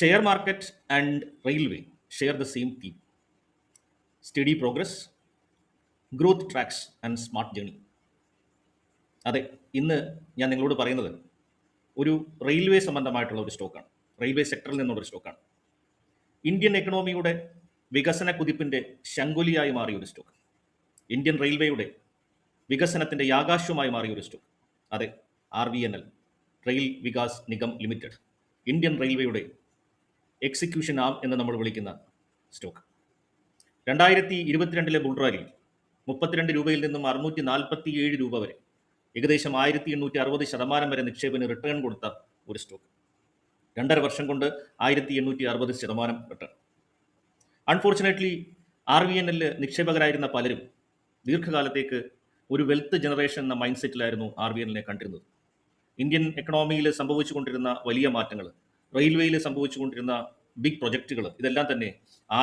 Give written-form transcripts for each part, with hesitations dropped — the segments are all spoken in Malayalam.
Share market and railway share the same theme: steady progress, growth tracks, and smart journey. അതെ, ഇന്ന് ഞാൻ നിങ്ങളോട് പറയുന്നത് ഒരു റെയിൽവേ സംബന്ധമായിട്ടുള്ള ഒരു സ്റ്റോക്കാണ്. റെയിൽവേ സെക്ടറിൽ നിന്നുള്ള ഒരു സ്റ്റോക്കാണ്. ഇന്ത്യൻ എക്കണോമിയുടെ വികസന കുതിപ്പിന്റെ ശങ്കുലിയായി മാറിയ ഒരു സ്റ്റോക്ക്. ഇന്ത്യൻ റെയിൽവേയുടെ വികസനത്തിന്റെ ആകാശമായി മാറിയ ഒരു സ്റ്റോക്ക്. അതെ, RVNL, rail Vikas Nigam limited, Indian റെയിൽവേയുടെ എക്സിക്യൂഷൻ ആം എന്ന് നമ്മൾ വിളിക്കുന്ന സ്റ്റോക്ക്. 2022 ബുൾറാലിയിൽ 32 രൂപയിൽ നിന്നും 647 രൂപ വരെ, ഏകദേശം 1860% വരെ നിക്ഷേപത്തിന് റിട്ടേൺ കൊടുത്ത ഒരു സ്റ്റോക്ക്. 2.5 വർഷം കൊണ്ട് 1860% റിട്ടേൺ. അൺഫോർച്ചുനേറ്റ്ലി RVNL നിക്ഷേപകരായിരുന്ന പലരും ദീർഘകാലത്തേക്ക് ഒരു വെൽത്ത് ജനറേഷൻ എന്ന മൈൻഡ് സെറ്റിലായിരുന്നു RVNL കണ്ടിരുന്നത്. ഇന്ത്യൻ എക്കണോമിയിൽ സംഭവിച്ചുകൊണ്ടിരുന്ന വലിയ മാറ്റങ്ങൾ, റെയിൽവേയിൽ സംഭവിച്ചുകൊണ്ടിരുന്ന ബിഗ് പ്രൊജക്റ്റുകൾ, ഇതെല്ലാം തന്നെ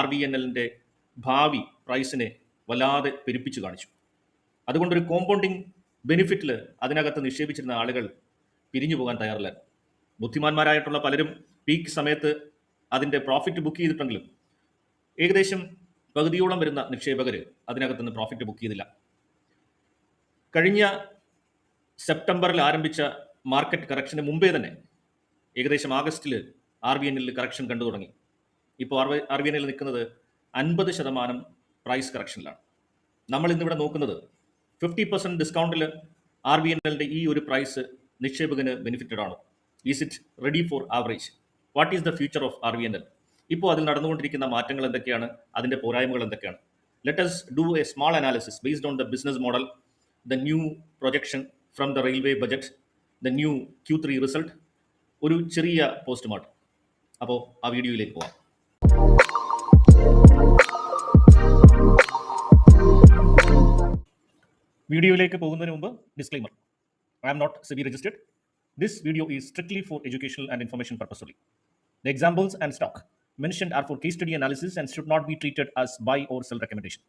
RVNLന്റെ ഭാവി പ്രൈസിനെ വല്ലാതെ പെരുപ്പിച്ചു കാണിച്ചു. അതുകൊണ്ടൊരു കോമ്പൗണ്ടിങ് ബെനിഫിറ്റിൽ അതിനകത്ത് നിക്ഷേപിച്ചിരുന്ന ആളുകൾ പിരിഞ്ഞു പോകാൻ തയ്യാറില്ല. ബുദ്ധിമാന്മാരായിട്ടുള്ള പലരും പീക്ക് സമയത്ത് അതിൻ്റെ പ്രോഫിറ്റ് ബുക്ക് ചെയ്തിട്ടെങ്കിലും ഏകദേശം പകുതിയോളം വരുന്ന നിക്ഷേപകർ അതിനകത്തുനിന്ന് പ്രോഫിറ്റ് ബുക്ക് ചെയ്തില്ല. കഴിഞ്ഞ സെപ്റ്റംബറിൽ ആരംഭിച്ച മാർക്കറ്റ് കറക്ഷന് മുമ്പേ തന്നെ ഏകദേശം ആഗസ്റ്റിൽ RVNL കറക്ഷൻ കണ്ടു തുടങ്ങി. ഇപ്പോൾ RVNL നിൽക്കുന്നത് 50% പ്രൈസ് കറക്ഷനിലാണ്. നമ്മൾ ഇന്നിവിടെ നോക്കുന്നത് 50% ഡിസ്കൗണ്ടിൽ RVNLന്റെ ഈ ഒരു പ്രൈസ് നിക്ഷേപകന് ബെനിഫിറ്റഡ് ആണോ? Is it ready for average? What is the future of RVNL? ഇപ്പോൾ അതിൽ നടന്നുകൊണ്ടിരിക്കുന്ന മാറ്റങ്ങൾ എന്തൊക്കെയാണ്? അതിൻ്റെ പോരായ്മകൾ എന്തൊക്കെയാണ്? Let us do A small analysis based on the business model, the new projection from the railway budget, the new Q3 result, ഒരു ചെറിയ പോസ്റ്റ്മോർട്ടം. അപ്പോൾ ആ വീഡിയോയിലേക്ക് പോകാം. വീഡിയോയിലേക്ക് പോകുന്നതിന് മുമ്പ് disclaimer: I am not SEBI registered. This video is strictly for educational and information purpose only. The examples and stock mentioned are for case study analysis and should not be treated as buy or sell recommendation.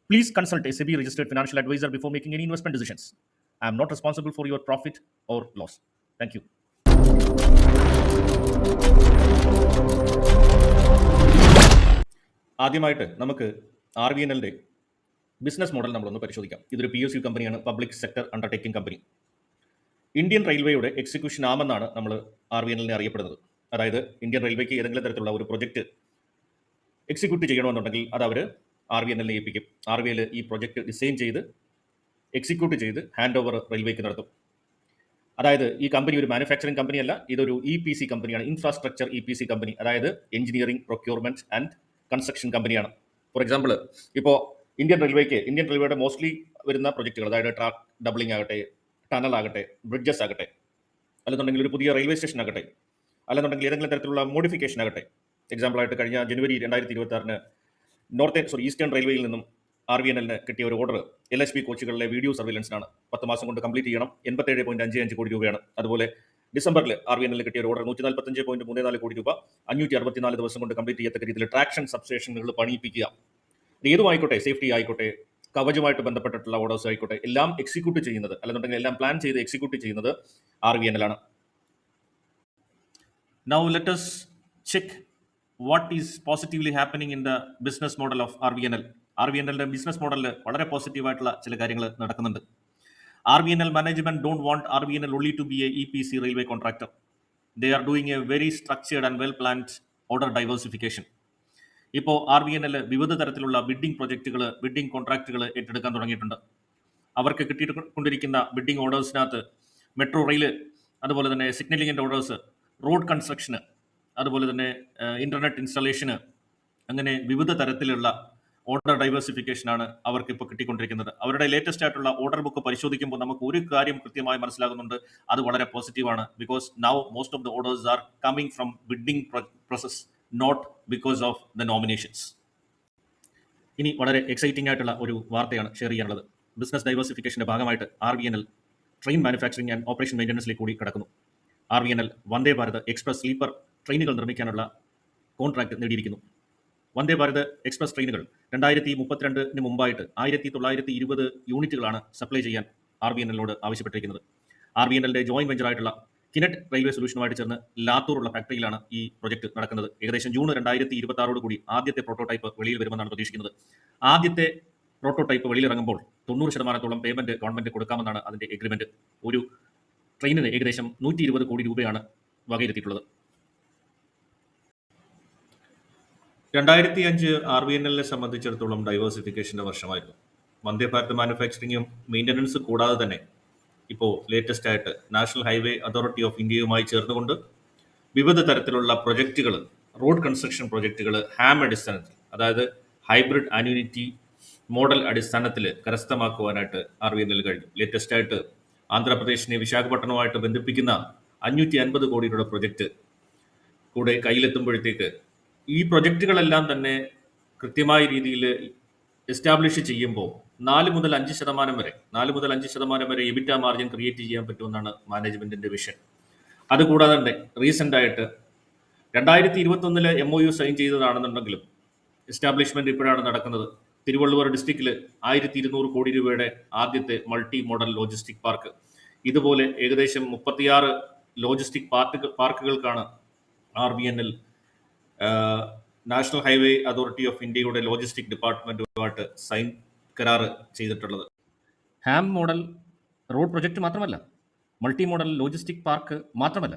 Please consult a SEBI registered financial advisor before making any investment decisions. I am not responsible for your profit or loss. Thank you. ആദ്യമായിട്ട് നമുക്ക് RVNLന്റെ ബിസിനസ് മോഡൽ നമ്മളൊന്ന് പരിശോധിക്കാം. ഇതൊരു PSU കമ്പനിയാണ്, public sector undertaking company. Indian റെയിൽവേയുടെ എക്സിക്യൂഷൻ ആമെന്നാണ് നമ്മൾ RVNLനെ അറിയപ്പെടുന്നത്. അതായത് ഇന്ത്യൻ റെയിൽവേക്ക് ഏതെങ്കിലും തരത്തിലുള്ള ഒരു പ്രൊജക്റ്റ് എക്സിക്യൂട്ട് ചെയ്യണമെന്നുണ്ടെങ്കിൽ അത് അവർ RVNLനെ ഏൽപ്പിക്കും. RVNL ഈ പ്രൊജക്റ്റ് ഡിസൈൻ ചെയ്ത് എക്സിക്യൂട്ട് ചെയ്ത് ഹാൻഡ് ഓവർ റെയിൽവേക്ക് നടത്തും. അതായത് ഈ കമ്പനി ഒരു മാനുഫാക്ചറിംഗ് കമ്പനിയല്ല, ഇതൊരു EPC കമ്പനിയാണ്, ഇൻഫ്രാസ്ട്രക്ചർ EPC കമ്പനി, അതായത് എഞ്ചിനീയറിംഗ്, പ്രൊക്യൂർമെന്റ് ആൻഡ് കൺസ്ട്രക്ഷൻ കമ്പനിയാണ്. ഫോർ എക്സാമ്പിൾ, ഇപ്പോൾ ഇന്ത്യൻ റെയിൽവേയുടെ മോസ്റ്റ്ലി വരുന്ന പ്രൊജക്റ്റുകൾ, അതായത് ട്രാക്ക് ഡബിളിംഗ് ആകട്ടെ, ടണൽ ആകട്ടെ, ബ്രിഡ്ജസ് ആകട്ടെ, അല്ലെന്നുണ്ടെങ്കിൽ ഒരു പുതിയ റെയിൽവേ സ്റ്റേഷൻ ആകട്ടെ, അല്ലെന്നുണ്ടെങ്കിൽ ഏതെങ്കിലും തരത്തിലുള്ള മോഡിഫിക്കേഷൻ ആകട്ടെ. എക്സാമ്പിളായിട്ട് കഴിഞ്ഞ ജനുവരി 2026 ഈസ്റ്റേൺ റെയിൽവേയിൽ നിന്നും RVNLന് കിട്ടിയ ഒരു ഓർഡർ LHB കോച്ചുകളിലെ വീഡിയോ സർവൈലൻസിനാണ്. 10 മാസം കൊണ്ട് കംപ്ലീറ്റ് ചെയ്യണം. 87.55 കോടി രൂപയാണ്. അതുപോലെ ഡിസംബറിൽ RVNL കിട്ടിയ ഒരു ഓർഡർ 145.34 കോടി രൂപ, 564 ദിവസം കൊണ്ട് കംപ്ലീറ്റ് ചെയ്യത്തക്ക രീതിയിൽ ട്രാക്ഷൻ സബ്സ്റ്റേഷനുകൾ പണിയിപ്പിക്കുക. ഏതുമായിക്കോട്ടെ, സേഫ്റ്റി ആയിക്കോട്ടെ, കവചുമായിട്ട് ബന്ധപ്പെട്ടിട്ടുള്ള ഓർഡേഴ്സ് ആയിക്കോട്ടെ, എല്ലാം എക്സിക്യൂട്ട് ചെയ്യുന്നത്, അല്ലെന്നുണ്ടെങ്കിൽ എല്ലാം പ്ലാൻ ചെയ്ത് എക്സിക്യൂട്ട് ചെയ്യുന്നത് RVNL ആണ്. Now let us check what is positively happening in the business model of RVNL. RVNLന്റെ ബിസിനസ് മോഡലിൽ വളരെ പോസിറ്റീവായിട്ടുള്ള ചില കാര്യങ്ങൾ നടക്കുന്നുണ്ട്. RVNL management don't want RVNL only to be a EPC railway contractor. They are doing a very structured and well planned order diversification. ഇപ്പോൾ RVNL വിവിധ തരത്തിലുള്ള ബിഡിംഗ് പ്രൊജക്റ്റുകൾ, ബിഡിംഗ് കോൺട്രാക്റ്റുകൾ ഏറ്റെടുക്കാൻ തുടങ്ങിയിട്ടുണ്ട്. അവർക്ക് കിട്ടിക്കൊണ്ടിരിക്കുന്ന ബിഡിംഗ് ഓർഡേഴ്സിനകത്ത് മെട്രോ റെയിൽ, അതുപോലെ തന്നെ സിഗ്നലിങ്ങിൻ്റെ ഓർഡേഴ്സ്, റോഡ് കൺസ്ട്രക്ഷന്, അതുപോലെ തന്നെ ഇൻ്റർനെറ്റ് ഇൻസ്റ്റലേഷന്, അങ്ങനെ വിവിധ തരത്തിലുള്ള ഓർഡർ ഡൈവേഴ്സിഫിക്കേഷനാണ് അവർക്ക് ഇപ്പോൾ കിട്ടിക്കൊണ്ടിരിക്കുന്നത്. അവരുടെ ലേറ്റസ്റ്റ് ആയിട്ടുള്ള ഓർഡർ ബുക്ക് പരിശോധിക്കുമ്പോൾ നമുക്ക് ഒരു കാര്യം കൃത്യമായി മനസ്സിലാകുന്നുണ്ട്, അത് വളരെ പോസിറ്റീവാണ്. Because now most of the orders are coming from bidding process, not because of the nominations. ഇനി വളരെ എക്സൈറ്റിംഗ് ആയിട്ടുള്ള ഒരു വാർത്തയാണ് ഷെയർ ചെയ്യാനുള്ളത്. ബിസിനസ് ഡൈവേഴ്സിഫിക്കേഷൻ്റെ ഭാഗമായിട്ട് RVNL train manufacturing and operation മെയിൻ്റനൻസിലേക്ക് കൂടി കടക്കുന്നു. RVNL Vande Bharat express sleeper ട്രെയിനുകൾ നിർമ്മിക്കാനുള്ള കോൺട്രാക്ട് നേടിയിരിക്കുന്നു. വന്ദേ ഭാരത് എക്സ്പ്രസ് ട്രെയിനുകൾ 2032 മുമ്പായിട്ട് 1920 യൂണിറ്റുകളാണ് സപ്ലൈ ചെയ്യാൻ RVNLനോട് ആവശ്യപ്പെട്ടിരിക്കുന്നത്. RVNLന്റെ ജോയിന്റ് വെഞ്ചറായിട്ടുള്ള കിനറ്റ് റെയിൽവേ സൊല്യൂഷനുമായിട്ട് ചേർന്ന് ലാത്തൂറുള്ള ഫാക്ടറിയിലാണ് ഈ പ്രൊജക്ട് നടക്കുന്നത്. ഏകദേശം ജൂൺ 2026 കൂടി ആദ്യത്തെ പ്രോട്ടോടൈപ്പ് വെളിയിൽ വരുമെന്നാണ് പ്രതീക്ഷിക്കുന്നത്. ആദ്യത്തെ പ്രോട്ടോടൈപ്പ് വെളിയിലിറങ്ങുമ്പോൾ 90% പേയ്മെന്റ് ഗവൺമെന്റ് കൊടുക്കാമെന്നാണ് അതിന്റെ എഗ്രിമെന്റ്. ഒരു ട്രെയിനിന് ഏകദേശം 120 കോടി രൂപയാണ് വകയിരുത്തിയിട്ടുള്ളത്. 2005 RVNL സംബന്ധിച്ചിടത്തോളം ഡൈവേഴ്സിഫിക്കേഷന്റെ വർഷമായിരുന്നു. വന്ദേ ഭാരത് മാനുഫാക്ചറിങ്ങും മെയിൻ്റനൻസും കൂടാതെ തന്നെ ഇപ്പോൾ ലേറ്റസ്റ്റ് ആയിട്ട് നാഷണൽ ഹൈവേ അതോറിറ്റി ഓഫ് ഇന്ത്യയുമായി ചേർന്നുകൊണ്ട് വിവിധ തരത്തിലുള്ള പ്രൊജക്റ്റുകൾ, റോഡ് കൺസ്ട്രക്ഷൻ പ്രൊജക്റ്റുകൾ ഹാം അടിസ്ഥാനത്തിൽ, അതായത് ഹൈബ്രിഡ് ആന്യൂനിറ്റി മോഡൽ അടിസ്ഥാനത്തിൽ കരസ്ഥമാക്കുവാനായിട്ട് RVNL കഴിഞ്ഞു. ലേറ്റസ്റ്റ് ആയിട്ട് ആന്ധ്രാപ്രദേശിനെ വിശാഖപട്ടണവുമായിട്ട് ബന്ധിപ്പിക്കുന്ന 550 കോടിയുടെ പ്രൊജക്റ്റ് കൂടെ കയ്യിലെത്തുമ്പോഴത്തേക്ക് ഈ പ്രൊജക്റ്റുകളെല്ലാം തന്നെ കൃത്യമായ രീതിയിൽ എസ്റ്റാബ്ലിഷ് ചെയ്യുമ്പോൾ 4 മുതൽ 5% വരെ എബിറ്റ മാർജിൻ ക്രിയേറ്റ് ചെയ്യാൻ പറ്റുമെന്നാണ് മാനേജ്മെന്റിന്റെ വിഷൻ. അതുകൂടാതെ തന്നെ റീസെന്റ് ആയിട്ട് 2021 MOU സൈൻ ചെയ്തതാണെന്നുണ്ടെങ്കിലും എസ്റ്റാബ്ലിഷ്മെന്റ് ഇപ്പോഴാണ് നടക്കുന്നത്. തിരുവള്ളുവർ ഡിസ്ട്രിക്റ്റിൽ 1200 കോടി രൂപയുടെ ആദ്യത്തെ മൾട്ടി മോഡൽ ലോജിസ്റ്റിക് പാർക്ക്. ഇതുപോലെ ഏകദേശം 36 ലോജിസ്റ്റിക് പാർക്കുകൾക്കാണ് RVNL national highway authority of ഇന്ത്യയുടെ ലോജിസ്റ്റിക് ഡിപ്പാർട്ട്മെന്റുമായിട്ട് സൈൻ കരാർ ചെയ്തിട്ടുള്ളത്. ഹാം മോഡൽ റോഡ് പ്രൊജക്ട് മാത്രമല്ല, മൾട്ടി മോഡൽ ലോജിസ്റ്റിക് പാർക്ക് മാത്രമല്ല,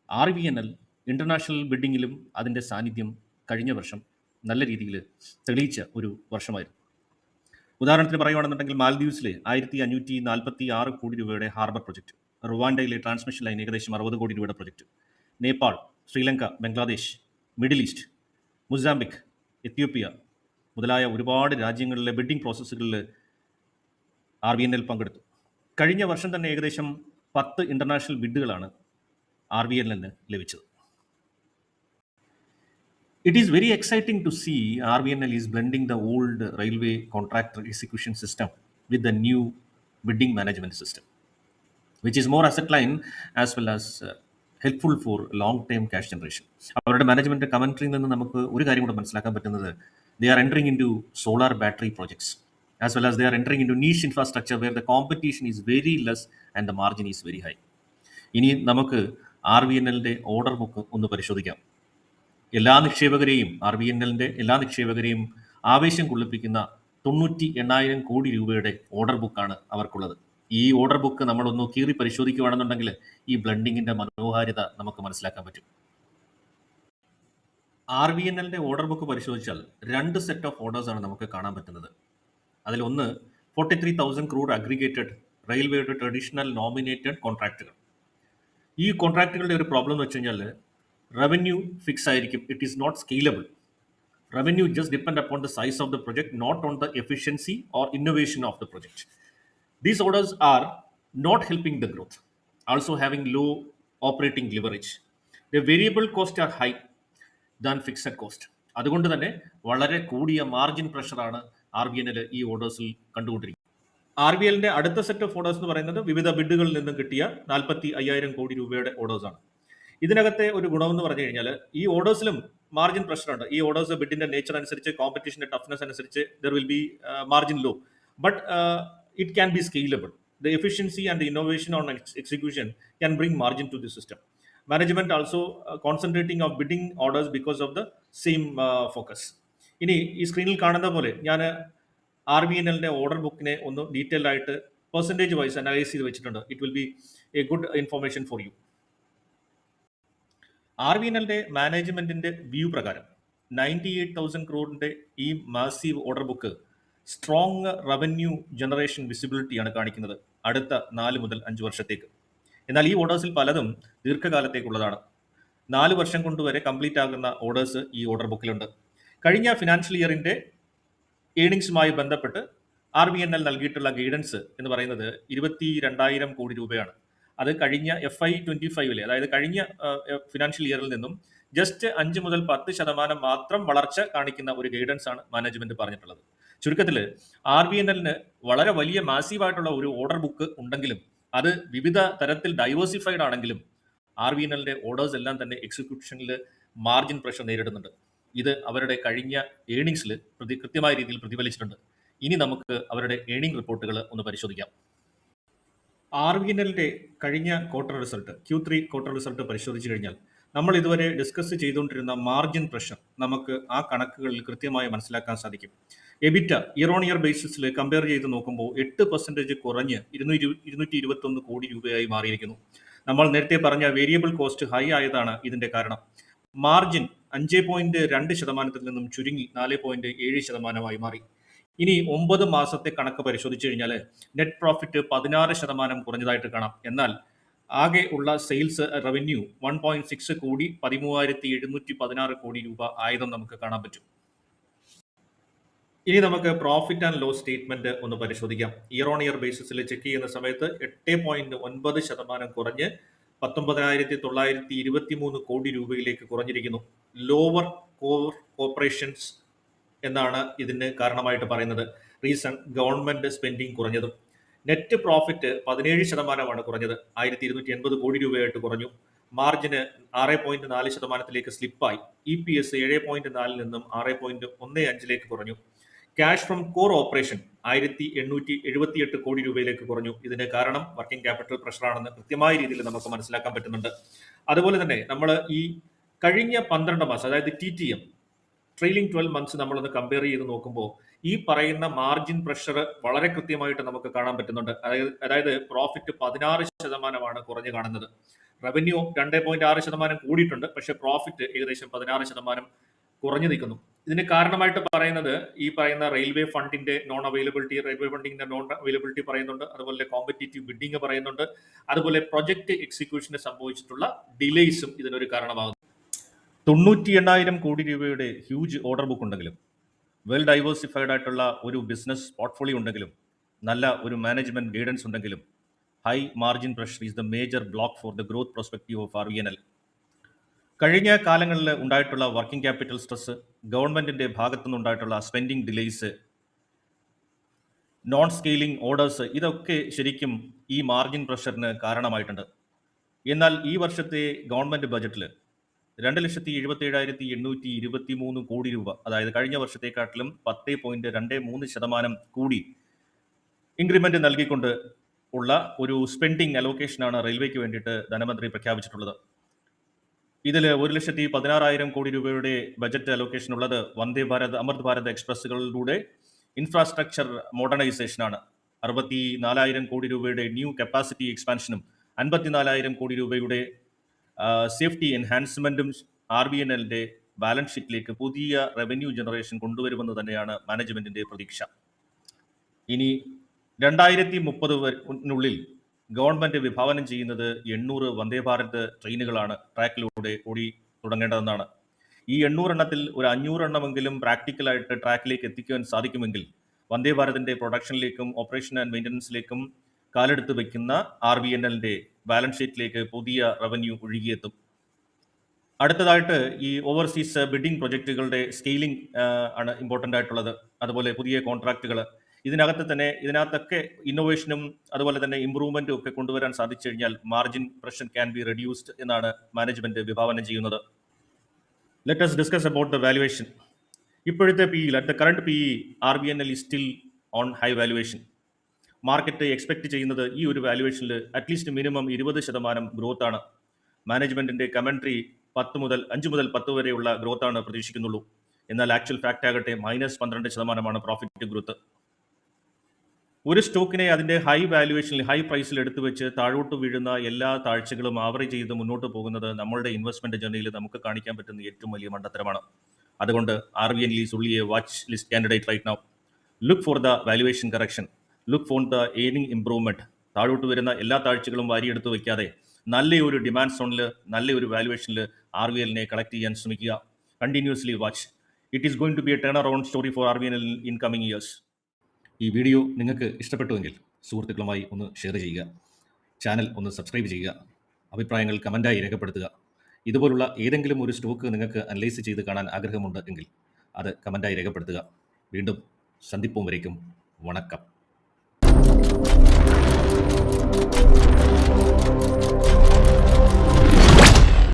RVNL ഇന്റർനാഷണൽ ബിഡിങ്ങിലും അതിൻ്റെ സാന്നിധ്യം കഴിഞ്ഞ വർഷം നല്ല രീതിയിൽ തെളിയിച്ച ഒരു വർഷമായിരുന്നു. ഉദാഹരണത്തിന് പറയുകയാണെന്നുണ്ടെങ്കിൽ മാൽദീവ്സിലെ 1546 കോടി രൂപയുടെ ഹാർബർ പ്രൊജക്ട്, റുവാൻഡയിലെ ട്രാൻസ്മിഷൻ ലൈൻ ഏകദേശം 60 കോടി രൂപയുടെ project, Nepal, Sri Lanka, Bangladesh, middle east, Mozambique, Ethiopia മുതലായ ഒരുപാട് രാജ്യങ്ങളിലെ ബിഡിംഗ് പ്രോസസ്സുകളിൽ RVNL പങ്കെടുത്തു. കഴിഞ്ഞ വർഷം തന്നെ ഏകദേശം 10 ഇന്റർനാഷണൽ ബിഡുകളാണ് RVNLന് ലഭിച്ചത്. It is very exciting to see RVNL is blending the old railway contractor execution system with the new bidding management system, which is more asset line as well as helpful for long term cash generation. അവരുടെ മാനേജ്മെന്റ് കമന്ററിയിൽ നിന്ന് നമുക്ക് ഒരു കാര്യം കൂടെ മനസ്സിലാക്കാൻ പറ്റുന്നത്, they are entering into solar battery projects as well as they are entering into niche infrastructure where the competition is very less and the margin is very high. ഇനി നമുക്ക് RVNLന്റെ ഓർഡർ ബുക്ക് ഒന്ന് പരിശോധിക്കാം. RVNLന്റെ എല്ലാ നിക്ഷേപകരെയും ആവേശം കൊള്ളിപ്പിക്കുന്ന 98,000 കോടി രൂപയുടെ ഓർഡർ ബുക്കാണ് അവർക്കുള്ളത്. ഈ ഓർഡർ ബുക്ക് നമ്മളൊന്ന് കീറി പരിശോധിക്കുകയാണെന്നുണ്ടെങ്കിൽ ഈ ബ്ലണ്ടിങ്ങിന്റെ മനോഹാരിത നമുക്ക് മനസ്സിലാക്കാൻ പറ്റും. RVNLന്റെ ഓർഡർ ബുക്ക് പരിശോധിച്ചാൽ 2 സെറ്റ് ഓഫ് ഓർഡേഴ്സ് ആണ് നമുക്ക് കാണാൻ പറ്റുന്നത്. അതിലൊന്ന് 43,000 crore അഗ്രിഗേറ്റഡ് റെയിൽവേയുടെ ട്രഡീഷണൽ നോമിനേറ്റഡ് കോൺട്രാക്റ്റുകൾ. ഈ കോൺട്രാക്റ്റുകളുടെ ഒരു പ്രോബ്ലം എന്ന് വെച്ച് കഴിഞ്ഞാൽ റവന്യൂ ഫിക്സ് ആയിരിക്കും. It is not scalable. Revenue just depend upon the size of the project, not on the efficiency or innovation of the project. These orders are not helping the growth, also having low operating leverage. The variable costs are high than fixed cost. അതുകൊണ്ട് തന്നെ വളരെ കൂടിയ മാർജിൻ പ്രഷറാണ് RVNL ഈ ഓർഡേഴ്സിൽ കണ്ടുകൊണ്ടിരിക്കുന്നത്. RVNLന്റെ അടുത്ത സെറ്റ് ഓഫ് ഓർഡേഴ്സ് എന്ന് പറയുന്നത് വിവിധ ബിഡുകളിൽ നിന്നും കിട്ടിയ 45,000 കോടി രൂപയുടെ ഓർഡേഴ്സാണ്. ഇതിനകത്തെ ഒരു ഗുണമെന്ന് പറഞ്ഞു കഴിഞ്ഞാൽ ഈ ഓർഡേഴ്സിലും മാർജിൻ പ്രഷറുണ്ട്. ഈ ഓർഡേഴ്സ് ബിഡിന്റെ നേച്ചർ അനുസരിച്ച്, കോമ്പറ്റീഷന്റെ ടഫ്നെസ് അനുസരിച്ച് there will be margin low, but it can be scalable. The efficiency and the innovation on execution can bring margin to the system. Management also concentrating of bidding orders because of the same focus. ഇനി ഈ സ്ക്രീനിൽ കാണുന്ന പോലെ ഞാൻ RVNLന്റെ ഓർഡർ ബുക്കിനെ ഒന്ന് ഡീറ്റെയിൽ ആയിട്ട് പെർസെൻറ്റേജ് വൈസ് അനലൈസ് ചെയ്ത് വെച്ചിട്ടുണ്ട്. It will be a good information for you. RVNLന്റെ മാനേജ്മെന്റിന്റെ വ്യൂ പ്രകാരം 98,000 crore ഈ massive order book strong revenue generation വിസിബിലിറ്റിയാണ് കാണിക്കുന്നത് അടുത്ത 4 മുതൽ 5 വർഷത്തേക്ക്. എന്നാൽ ഈ ഓർഡേഴ്സിൽ പലതും ദീർഘകാലത്തേക്കുള്ളതാണ്. 4 വർഷം കൊണ്ടുവരെ കംപ്ലീറ്റ് ആകുന്ന ഓർഡേഴ്സ് ഈ ഓർഡർ ബുക്കിലുണ്ട്. കഴിഞ്ഞ ഫിനാൻഷ്യൽ ഇയറിന്റെ ഏണിങ്സുമായി ബന്ധപ്പെട്ട് RVNL നൽകിയിട്ടുള്ള ഗൈഡൻസ് എന്ന് പറയുന്നത് 22,000 കോടി രൂപയാണ്. അത് കഴിഞ്ഞ FY25 അതായത് കഴിഞ്ഞ ഫിനാൻഷ്യൽ ഇയറിൽ നിന്നും ജസ്റ്റ് 5 മുതൽ 10% മാത്രം വളർച്ച കാണിക്കുന്ന ഒരു ഗൈഡൻസ് ആണ് മാനേജ്മെന്റ് പറഞ്ഞിട്ടുള്ളത്. ചുരുക്കത്തിൽ RVNLന് വളരെ വലിയ മാസീവായിട്ടുള്ള ഒരു ഓർഡർ ബുക്ക് ഉണ്ടെങ്കിലും അത് വിവിധ തരത്തിൽ ഡൈവേഴ്സിഫൈഡ് ആണെങ്കിലും RVNLന്റെ ഓർഡേഴ്സ് എല്ലാം തന്നെ എക്സിക്യൂഷനിൽ മാർജിൻ പ്രഷർ നേരിടുന്നുണ്ട്. ഇത് അവരുടെ കഴിഞ്ഞ ഏണിങ്സിൽ കൃത്യമായ രീതിയിൽ പ്രതിഫലിച്ചിട്ടുണ്ട്. ഇനി നമുക്ക് അവരുടെ ഏണിംഗ് റിപ്പോർട്ടുകൾ ഒന്ന് പരിശോധിക്കാം. RVNLന്റെ കഴിഞ്ഞ quarter result Q3 quarter result പരിശോധിച്ചു കഴിഞ്ഞാൽ നമ്മൾ ഇതുവരെ ഡിസ്കസ് ചെയ്തുകൊണ്ടിരുന്ന മാർജിൻ പ്രഷർ നമുക്ക് ആ കണക്കുകളിൽ കൃത്യമായി മനസ്സിലാക്കാൻ സാധിക്കും. എബിറ്റ ഇയർ ഓൺ ഇയർ ബേസിസിൽ കമ്പയർ ചെയ്ത് നോക്കുമ്പോൾ 8% കുറഞ്ഞ് 221 കോടി രൂപയായി മാറിയിരിക്കുന്നു. നമ്മൾ നേരത്തെ പറഞ്ഞ വേരിയബിൾ കോസ്റ്റ് ഹൈ ആയതാണ് ഇതിന്റെ കാരണം. മാർജിൻ 5.2% നിന്നും ചുരുങ്ങി 4.7% മാറി. ഇനി 9 മാസത്തെ കണക്ക് പരിശോധിച്ചു കഴിഞ്ഞാൽ നെറ്റ് പ്രോഫിറ്റ് 16% കുറഞ്ഞതായിട്ട് കാണാം. എന്നാൽ ആകെ ഉള്ള സെയിൽസ് റവന്യൂ 1.6 കോടി 13,716 കോടി രൂപ ആയതും നമുക്ക് കാണാൻ പറ്റും. ഇനി നമുക്ക് പ്രോഫിറ്റ് ആൻഡ് ലോസ് സ്റ്റേറ്റ്മെന്റ് ഒന്ന് പരിശോധിക്കാം. ഇയർ ഓൺ ഇയർ ബേസിസിൽ ചെക്ക് ചെയ്യുന്ന സമയത്ത് 8.9% കുറഞ്ഞ് 19,923 കോടി രൂപയിലേക്ക് കുറഞ്ഞിരിക്കുന്നു. ലോവർ കോർ ഓപ്പറേഷൻസ് എന്നാണ് ഇതിന് കാരണമായിട്ട് പറയുന്നത്. റീസൺ ഗവൺമെന്റ് സ്പെൻഡിങ് കുറഞ്ഞതും. നെറ്റ് പ്രോഫിറ്റ് 17% കുറഞ്ഞത്, 1,280 കോടി രൂപയായിട്ട് കുറഞ്ഞു. മാർജിന് 6.4%ലേക്ക് സ്ലിപ്പായി. EPS 7.4 നിന്നും 6.15 കുറഞ്ഞു. ക്യാഷ് ഫ്രം കോർ ഓപ്പറേഷൻ 1,878 കോടി രൂപയിലേക്ക് കുറഞ്ഞു. ഇതിന് കാരണം വർക്കിംഗ് ക്യാപിറ്റൽ പ്രഷറാണെന്ന് കൃത്യമായ രീതിയിൽ നമുക്ക് മനസ്സിലാക്കാൻ പറ്റുന്നുണ്ട്. അതുപോലെ തന്നെ നമ്മൾ ഈ കഴിഞ്ഞ 12 മാസം, അതായത് TTM ട്രെയിലിംഗ് 12 മന്ത്സ് നമ്മളൊന്ന് കമ്പയർ ചെയ്ത് നോക്കുമ്പോൾ ഈ പറയുന്ന മാർജിൻ പ്രഷർ വളരെ കൃത്യമായിട്ട് നമുക്ക് കാണാൻ പറ്റുന്നുണ്ട്. അതായത് പ്രോഫിറ്റ് 16% കുറഞ്ഞു കാണുന്നത്. റവന്യൂ 2.6% കൂടിയിട്ടുണ്ട്, പക്ഷെ പ്രോഫിറ്റ് ഏകദേശം 16% കുറഞ്ഞു നിൽക്കുന്നു. ഇതിന് കാരണമായിട്ട് പറയുന്നത് ഈ പറയുന്ന റെയിൽവേ ഫണ്ടിന്റെ നോൺ അവൈലബിലിറ്റി പറയുന്നുണ്ട്. അതുപോലെ കോമ്പറ്റീറ്റീവ് ബിഡിങ് പറയുന്നുണ്ട്. അതുപോലെ പ്രൊജക്ട് എക്സിക്യൂഷന് സംഭവിച്ചിട്ടുള്ള ഡിലേസും ഇതിനൊരു കാരണമാകുന്നു. 98,000 കോടി രൂപയുടെ ഹ്യൂജ് ഓർഡർ ബുക്ക് ഉണ്ടെങ്കിലും, വെൽ ഡൈവേഴ്സിഫൈഡ് ആയിട്ടുള്ള ഒരു ബിസിനസ് പോർട്ട്ഫോളിയോ ഉണ്ടെങ്കിലും, നല്ല ഒരു മാനേജ്മെന്റ് ഗൈഡൻസ് ഉണ്ടെങ്കിലും, high margin pressure is the major block for the growth prospective of RVNL. കഴിഞ്ഞ കാലങ്ങളിൽ ഉണ്ടായിട്ടുള്ള വർക്കിംഗ് ക്യാപിറ്റൽ സ്ട്രെസ്, ഗവൺമെന്റിന്റെ ഭാഗത്തുനിന്നുണ്ടായിട്ടുള്ള spending delays, non scaling orders, ഇതൊക്കെ ശരിക്കും ഈ മാർജിൻ പ്രഷറിന് കാരണമായിട്ടുണ്ട്. എന്നാൽ ഈ വർഷത്തെ ഗവൺമെന്റ് ബജറ്റിൽ 2,77,823 കോടി രൂപ, അതായത് കഴിഞ്ഞ വർഷത്തെക്കാട്ടിലും 10.23% കൂടി ഇൻക്രിമെന്റ് നൽകിക്കൊണ്ട് ഉള്ള ഒരു സ്പെൻഡിങ് അലോക്കേഷനാണ് റെയിൽവേക്ക് വേണ്ടിയിട്ട് ധനമന്ത്രി പ്രഖ്യാപിച്ചിട്ടുള്ളത്. ഇതിൽ 1,16,000 കോടി രൂപയുടെ ബജറ്റ് അലോക്കേഷൻ ഉള്ളത് വന്ദേ ഭാരത്, അമൃത് ഭാരത് എക്സ്പ്രസ്സുകളിലൂടെ ഇൻഫ്രാസ്ട്രക്ചർ മോഡേണൈസേഷനാണ്. 64,000 കോടി രൂപയുടെ ന്യൂ കപ്പാസിറ്റി എക്സ്പാൻഷനും 54,000 കോടി രൂപയുടെ സേഫ്റ്റി എൻഹാൻസ്മെന്റും RVNLന്റെ ബാലൻസ് ഷീറ്റിലേക്ക് പുതിയ റവന്യൂ ജനറേഷൻ കൊണ്ടുവരുമെന്ന് തന്നെയാണ് മാനേജ്മെന്റിന്റെ പ്രതീക്ഷ. ഇനി 2030 ഗവൺമെന്റ് വിഭാവനം ചെയ്യുന്നത് 800 വന്ദേ ഭാരത് ട്രെയിനുകളാണ് ട്രാക്കിലൂടെ ഓടി തുടങ്ങേണ്ടതെന്നാണ്. ഈ 800 എണ്ണത്തിൽ ഒരു 500 എണ്ണമെങ്കിലും പ്രാക്ടിക്കലായിട്ട് ട്രാക്കിലേക്ക് എത്തിക്കുവാൻ സാധിക്കുമെങ്കിൽ വന്ദേ ഭാരതിന്റെ പ്രൊഡക്ഷനിലേക്കും ഓപ്പറേഷൻ ആൻഡ് മെയിൻ്റനൻസിലേക്കും കാലെടുത്ത് വയ്ക്കുന്ന RVNLന്റെ ബാലൻസ് ഷീറ്റിലേക്ക് പുതിയ റവന്യൂ ഒഴുകിയെത്തും. അടുത്തതായിട്ട് ഈ ഓവർസീസ് ബിഡിംഗ് പ്രൊജക്റ്റുകളുടെ സ്കെയിലിംഗ് ആണ് ഇമ്പോർട്ടൻ്റ് ആയിട്ടുള്ളത്. അതുപോലെ പുതിയ കോൺട്രാക്റ്റുകൾ, ഇതിനകത്തൊക്കെ ഇന്നോവേഷനും അതുപോലെ തന്നെ ഇംപ്രൂവ്മെന്റും ഒക്കെ കൊണ്ടുവരാൻ സാധിച്ചു കഴിഞ്ഞാൽ margin pressure can be reduced എന്നാണ് മാനേജ്മെന്റ് വിഭാവനം ചെയ്യുന്നത്. Let us discuss about the valuation. ഇപ്പോഴത്തെ PE, at the current PE, RVNL is still on high valuation. Market expect ചെയ്യുന്നത് ഈ ഒരു വാല്യുവേഷനിൽ അറ്റ്ലീസ്റ്റ് മിനിമം 20% ഗ്രോത്ത് ആണ്. മാനേജ്മെന്റിന്റെ കമന്ററി 5 മുതൽ 10 വരെയുള്ള ഗ്രോത്ത് ആണ് പ്രതീക്ഷിക്കുന്നുള്ളൂ. എന്നാൽ ആക്ച്വൽ ഫാക്ട് ആകട്ടെ -12% പ്രോഫിറ്റ് ഗ്രോത്ത്. ഒരു സ്റ്റോക്കിനെ അതിന്റെ ഹൈ വാല്യുവേഷനിൽ, ഹൈ പ്രൈസിൽ എടുത്തു വെച്ച് താഴോട്ട് വീഴുന്ന എല്ലാ താഴ്ചകളും ആവറേജ് ചെയ്ത് മുന്നോട്ട് പോകുന്നത് നമ്മളുടെ ഇൻവെസ്റ്റ്മെന്റ് ജേർണിയിൽ നമുക്ക് കാണിക്കാൻ പറ്റുന്ന ഏറ്റവും വലിയ മണ്ടത്തരമാണ്. അതുകൊണ്ട് RVNL is only a watch list candidate right now. Look for the valuation correction. Look for the earning improvement. താഴോട്ട് വരുന്ന എല്ലാ താഴ്ചകളും വാരിയെടുത്ത് വയ്ക്കാതെ നല്ലൊരു ഡിമാൻഡ് സോണിൽ, നല്ലൊരു വാല്യുവേഷനിൽ RVNLനെ കളക്ട് ചെയ്യാൻ ശ്രമിക്കുക. Continuously watch. It is going to be a turn around story for RVNL in coming years. ഈ വീഡിയോ നിങ്ങൾക്ക് ഇഷ്ടപ്പെട്ടുവെങ്കിൽ സുഹൃത്തുക്കളുമായി ഒന്ന് ഷെയർ ചെയ്യുക. ചാനൽ ഒന്ന് സബ്സ്ക്രൈബ് ചെയ്യുക. അഭിപ്രായങ്ങൾ കമൻറ്റായി രേഖപ്പെടുത്തുക. ഇതുപോലുള്ള ഏതെങ്കിലും ഒരു സ്റ്റോക്ക് നിങ്ങൾക്ക് അനലൈസ് ചെയ്ത് കാണാൻ ആഗ്രഹമുണ്ട് എങ്കിൽ അത് കമൻറ്റായി രേഖപ്പെടുത്തുക. വീണ്ടും സന്ധിപ്പും വരേക്കും വണക്കം.